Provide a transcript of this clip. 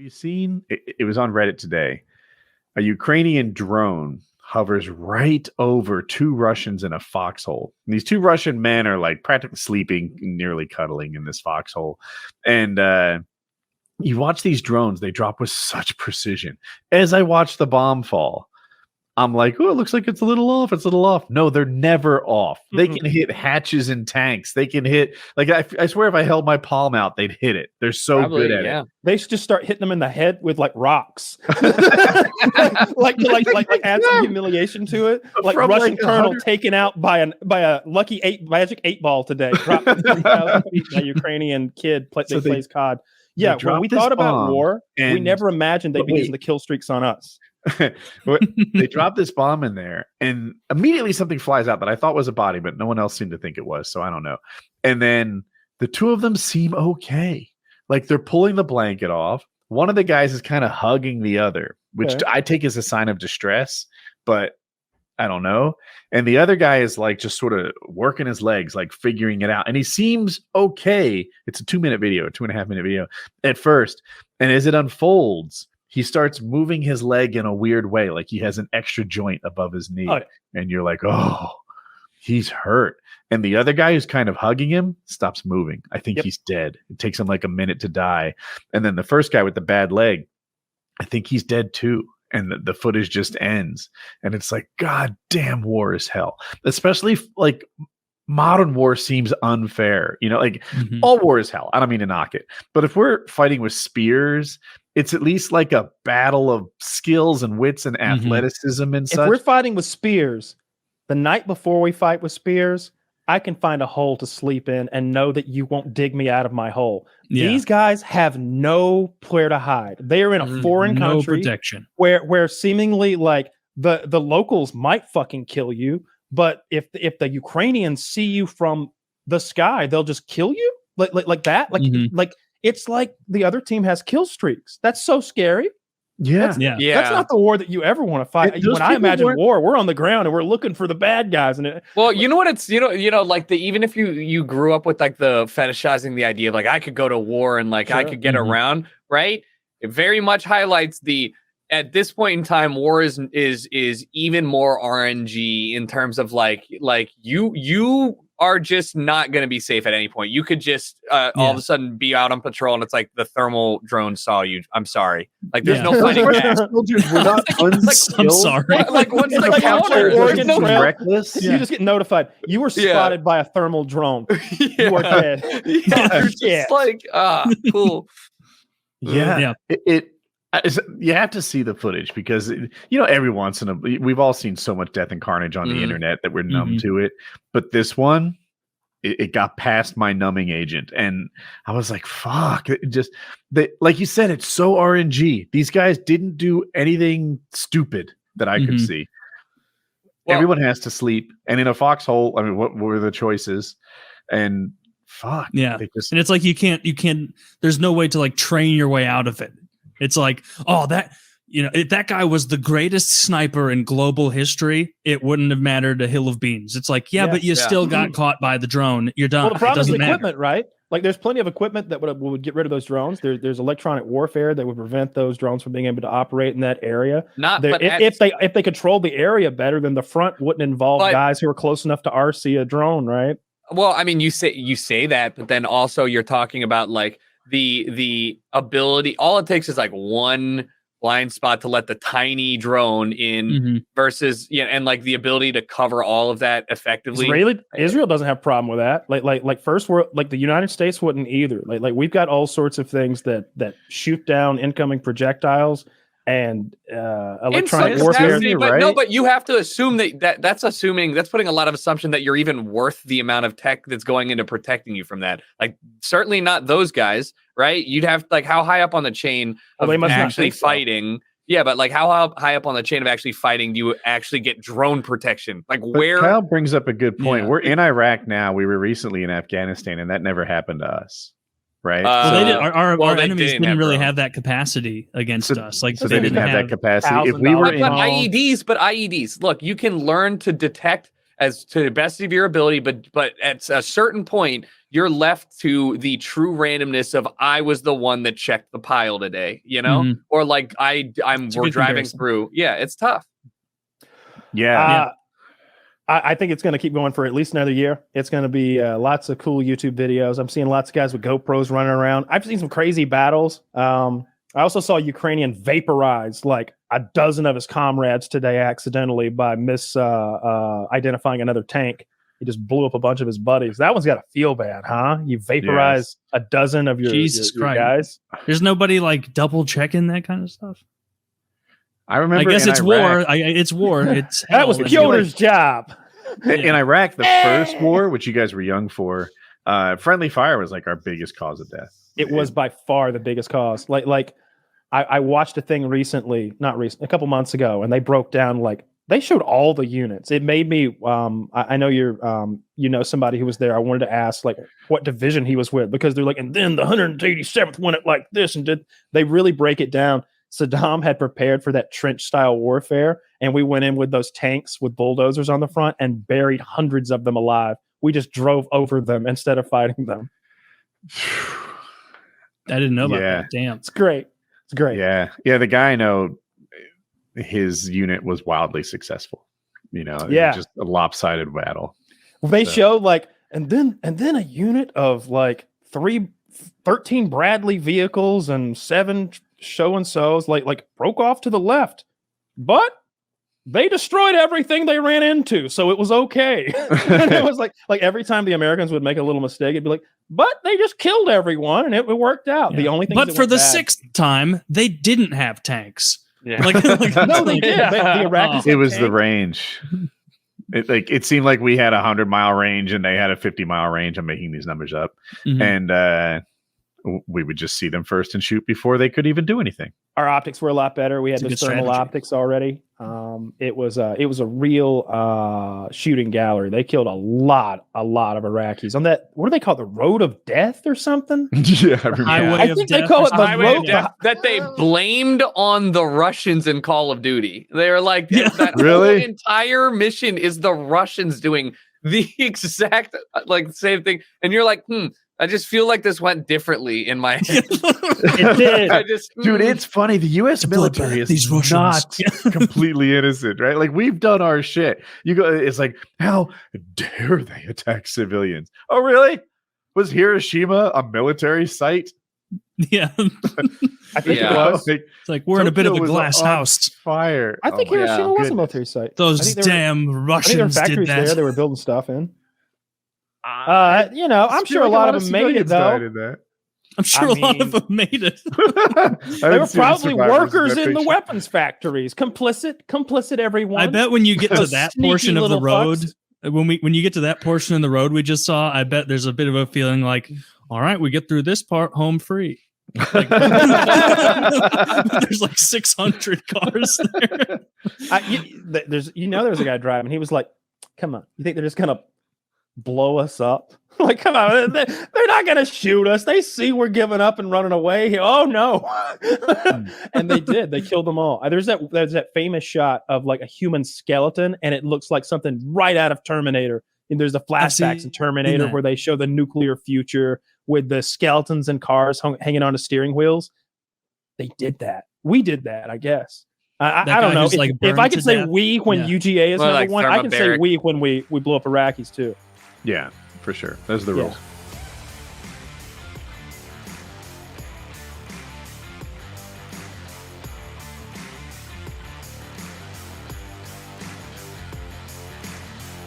you seen it was on Reddit today? A Ukrainian drone hovers right over two Russians in a foxhole. And these two Russian men are like practically sleeping, nearly cuddling in this foxhole. And you watch these drones, they drop with such precision. As I watch the bomb fall, I'm like, oh, it looks like it's a little off. It's a little off. No, they're never off. They can hit hatches and tanks. They can hit, like, I swear if I held my palm out, they'd hit it. They're so good at it. They should just start hitting them in the head with like rocks. like add some humiliation to it. Like from Russian colonel taken out by a magic 8-ball today. Dropped by a Ukrainian kid plays COD. Yeah, when we thought about war, we never imagined they'd be using the kill streaks on us. They dropped this bomb in there, and immediately something flies out that I thought was a body, but no one else seemed to think it was, so I don't know. And then the two of them seem okay. Like they're pulling the blanket off. One of the guys is kind of hugging the other, which I take as a sign of distress, but I don't know. And the other guy is like just sort of working his legs, like figuring it out. And he seems okay. It's a 2-minute video, 2.5-minute video at first. And as it unfolds, he starts moving his leg in a weird way, like he has an extra joint above his knee. And you're like, oh, he's hurt. And the other guy who's kind of hugging him stops moving. I think he's dead. It takes him like a minute to die. And then the first guy with the bad leg, I think he's dead too. And the footage just ends. And it's like, God damn, war is hell. Especially like modern war seems unfair. You know, like all war is hell. I don't mean to knock it. But if we're fighting with spears, it's at least like a battle of skills and wits and athleticism and such. If we're fighting with spears, the night before we fight with spears, I can find a hole to sleep in and know that you won't dig me out of my hole. Yeah. These guys have nowhere to hide. They are in a foreign country protection. where seemingly like the locals might fucking kill you, but if the Ukrainians see you from the sky, they'll just kill you like that. Like it's like the other team has kill streaks. That's so scary. Yeah. That's not the war that you ever want to fight. When I imagine war, we're on the ground and we're looking for the bad guys. And well, you know what? It's like even if you grew up with like the fetishizing the idea of like I could go to war and like I could get around, right? It very much highlights at this point in time, war is even more RNG in terms of like you are just not going to be safe at any point. You could just all of a sudden be out on patrol and it's like the thermal drone saw you. I'm sorry. Like there's no fighting back. We're not unskilled. I'm sorry. Like what's the counter? Oregon No reckless. You just get notified. You were spotted by a thermal drone. You are dead. Just like cool. Yeah. You have to see the footage because every once in a we've all seen so much death and carnage on the internet that we're numb to it. But this one, it got past my numbing agent, and I was like, "Fuck!" Like you said, it's so RNG. These guys didn't do anything stupid that I could see. Well, everyone has to sleep, and in a foxhole. I mean, what were the choices? And fuck, and it's like you can't. There's no way to like train your way out of it. It's like, if that guy was the greatest sniper in global history, it wouldn't have mattered a hill of beans. It's like, but you still got caught by the drone. You're done. Well, the problem is the equipment, right? Like, there's plenty of equipment that would get rid of those drones. There's electronic warfare that would prevent those drones from being able to operate in that area. If they controlled the area better, then the front wouldn't involve guys who are close enough to RC a drone, right? Well, I mean, you say that, but then also you're talking about like the ability. All it takes is like one blind spot to let the tiny drone in versus and like the ability to cover all of that effectively. Israel doesn't have a problem with that. Like first world, like the United States wouldn't either. Like we've got all sorts of things that shoot down incoming projectiles and electronic warfare. But no, but you have to assume that's putting a lot of assumption that you're even worth the amount of tech that's going into protecting you from that. Like certainly not those guys, right? You'd have like how high up on the chain of actually fighting. So. Yeah, but like how high up on the chain of actually fighting do you actually get drone protection? Like where? Kyle brings up a good point. We're in Iraq now. We were recently in Afghanistan, and that never happened to us. Right. Our enemies didn't really have that capacity against us. Like, so they didn't have that capacity. If we were IEDs, look, you can learn to detect as to the best of your ability, but at a certain point, you're left to the true randomness of I was the one that checked the pile today, you know, or like we're driving comparison. through. Yeah, it's tough. Yeah. I think it's going to keep going for at least another year. It's going to be lots of cool YouTube videos. I'm seeing lots of guys with GoPros running around. I've seen some crazy battles. I also saw Ukrainian vaporize like a dozen of his comrades today accidentally by identifying another tank. He just blew up a bunch of his buddies. That one's got to feel bad, huh? You vaporize a dozen of your guys. There's nobody like double checking that kind of stuff. I remember. I guess it's Iraq, war. It's war. It's that was Piotr's job. In Iraq, the first war, which you guys were young for, friendly fire was like our biggest cause of death. It was by far the biggest cause. Like I watched a thing recently, a couple months ago, and they broke down they showed all the units. It made me. I know you're somebody who was there. I wanted to ask what division he was with, because they're like, and then the 187th went it like this, and they really break it down. Saddam had prepared for that trench style warfare, and we went in with those tanks with bulldozers on the front and buried hundreds of them alive. We just drove over them instead of fighting them. I didn't know about that. Damn, it's great. It's great. Yeah. The guy I know, his unit was wildly successful. Just a lopsided battle. They showed and then a unit of 13 Bradley vehicles and 7 show and so's broke off to the left, but they destroyed everything they ran into, so it was okay. And it was like every time the Americans would make a little mistake, it'd be like, but they just killed everyone and it worked out. The only thing, but for the 6th time, they didn't have tanks. Yeah. No, they did. The Iraqis. It was the range. It seemed like we had 100-mile range and they had a 50-mile range. I'm making these numbers up, and we would just see them first and shoot before they could even do anything. Our optics were a lot better. We had the thermal optics already. It was a real shooting gallery. They killed a lot of Iraqis on that. What do they call it? The Road of Death or something? Yeah, I remember. I think they call it the Highway Road of Death that they blamed on the Russians in Call of Duty. They were like, that whole entire mission is the Russians doing the exact same thing, and you're like, I just feel like this went differently in my head. It did. Dude, it's funny. The U.S. military is not completely innocent, right? We've done our shit. It's like, how dare they attack civilians? Oh, really? Was Hiroshima a military site? Yeah. I think it was. It's like we're in a bit of a glass house. Fire. I think Hiroshima was a military site. Those damn Russians did that. There. They were building stuff in. I'm sure a lot of them made it, though. I'm sure a lot of them made it. They were probably workers in the weapons factories. Complicit everyone. I bet when you get to that portion of the road, when you get to that portion of the road we just saw, I bet there's a bit of a feeling like, all right, we get through this part home free. There's 600 cars there. There's a guy driving. He was like, come on, you think they're just gonna blow us up? Come on, they're not gonna shoot us. They see we're giving up and running away. Oh no. And they did. They killed them all. There's that famous shot of a human skeleton, and it looks like something right out of Terminator. And there's the flashbacks in Terminator where they show the nuclear future with the skeletons and cars hanging on to steering wheels. They did that. We did that, I guess. I don't know. If I could say we when UGA is number one, I can say we when we blew up Iraqis too. Yeah, for sure. Those are the rules.